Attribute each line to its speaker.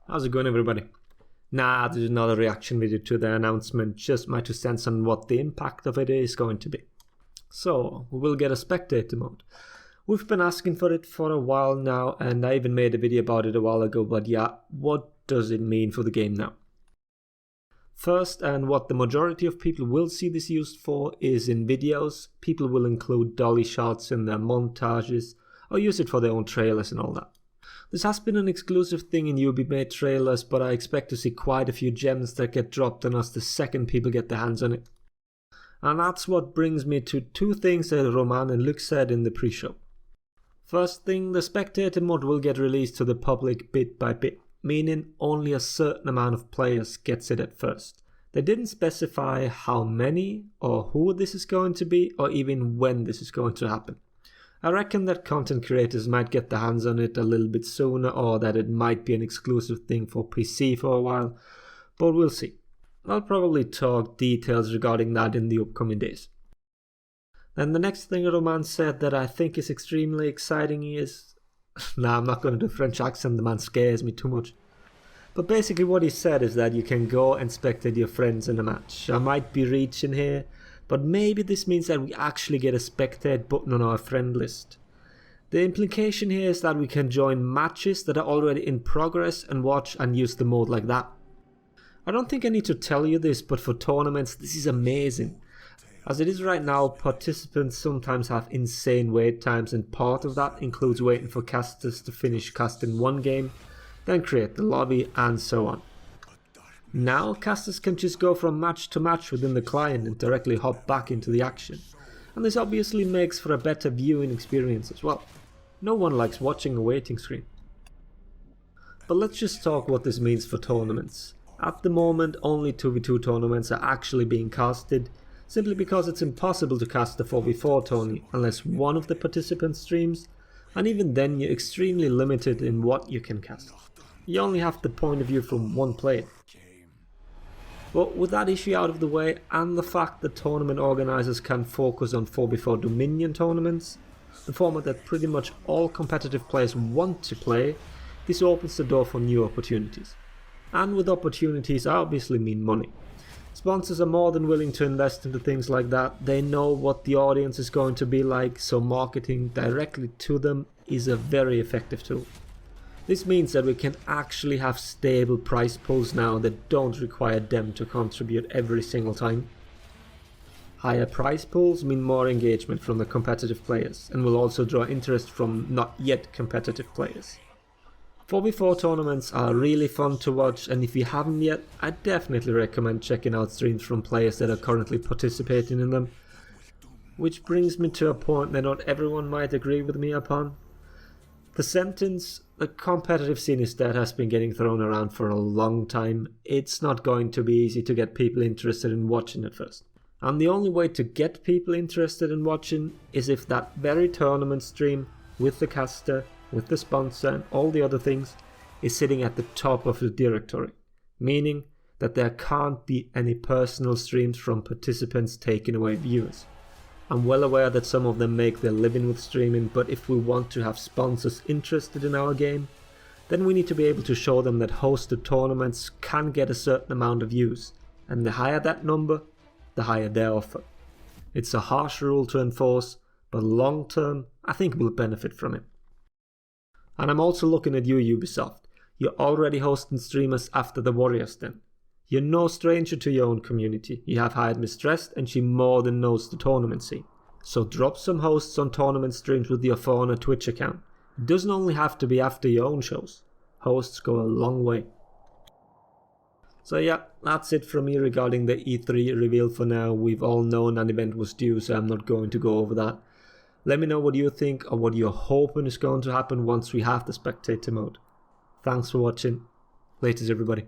Speaker 1: How's it going, everybody? Nah, this is not a reaction video to the announcement, just my 2 cents on what the impact of it is going to be. So, we will get a Spectator mode. We've been asking for it for a while now, and I even made a video about it a while ago, but yeah, what does it mean for the game now? First, and what the majority of people will see this used for, is in videos. People will include dolly shots in their montages, or use it for their own trailers and all that. This has been an exclusive thing in UB-made trailers, but I expect to see quite a few gems that get dropped on us the second people get their hands on it. And that's what brings me to 2 things that Roman and Luke said in the pre-show. First thing, the Spectator mode will get released to the public bit by bit, meaning only a certain amount of players gets it at first. They didn't specify how many or who this is going to be, or even when this is going to happen. I reckon that content creators might get their hands on it a little bit sooner, or that it might be an exclusive thing for PC for a while, but we'll see. I'll probably talk details regarding that in the upcoming days. Then the next thing Roman said that I think is extremely exciting is... Nah, I'm not going to do French accent, the man scares me too much. But basically what he said is that you can go and spectate your friends in a match. I might be reaching here, but maybe this means that we actually get a spectate button on our friend list. The implication here is that we can join matches that are already in progress and watch and use the mode like that. I don't think I need to tell you this, but for tournaments this is amazing. As it is right now, participants sometimes have insane wait times, and part of that includes waiting for casters to finish casting one game, then create the lobby and so on. Now casters can just go from match to match within the client and directly hop back into the action, and this obviously makes for a better viewing experience as well. No one likes watching a waiting screen. But let's just talk what this means for tournaments. At the moment only 2v2 tournaments are actually being casted, simply because it's impossible to cast a 4v4 tourney unless one of the participants streams, and even then you're extremely limited in what you can cast. You only have the point of view from one player. But with that issue out of the way, and the fact that tournament organisers can focus on 4v4 Dominion tournaments, the format that pretty much all competitive players want to play, this opens the door for new opportunities. And with opportunities I obviously mean money. Sponsors are more than willing to invest into things like that. They know what the audience is going to be like, so marketing directly to them is a very effective tool. This means that we can actually have stable prize pools now that don't require them to contribute every single time. Higher prize pools mean more engagement from the competitive players, and will also draw interest from not yet competitive players. 4v4 tournaments are really fun to watch, and if you haven't yet, I definitely recommend checking out streams from players that are currently participating in them. Which brings me to a point that not everyone might agree with me upon. The sentence, the competitive scene is dead, has been getting thrown around for a long time. It's not going to be easy to get people interested in watching at first. And the only way to get people interested in watching is if that very tournament stream, with the caster, with the sponsor and all the other things, is sitting at the top of the directory. Meaning that there can't be any personal streams from participants taking away viewers. I'm well aware that some of them make their living with streaming, but if we want to have sponsors interested in our game, then we need to be able to show them that hosted tournaments can get a certain amount of views, and the higher that number, the higher their offer. It's a harsh rule to enforce, but long term I think we'll benefit from it. And I'm also looking at you, Ubisoft. You're already hosting streamers after the Warriors Den. You're no stranger to your own community. You have hired Mistress and she more than knows the tournament scene. So drop some hosts on tournament streams with your phone or Twitch account. It doesn't only have to be after your own shows. Hosts go a long way. So yeah, that's it from me regarding the E3 reveal for now. We've all known an event was due, so I'm not going to go over that. Let me know what you think or what you're hoping is going to happen once we have the Spectator mode. Thanks for watching. Laters everybody.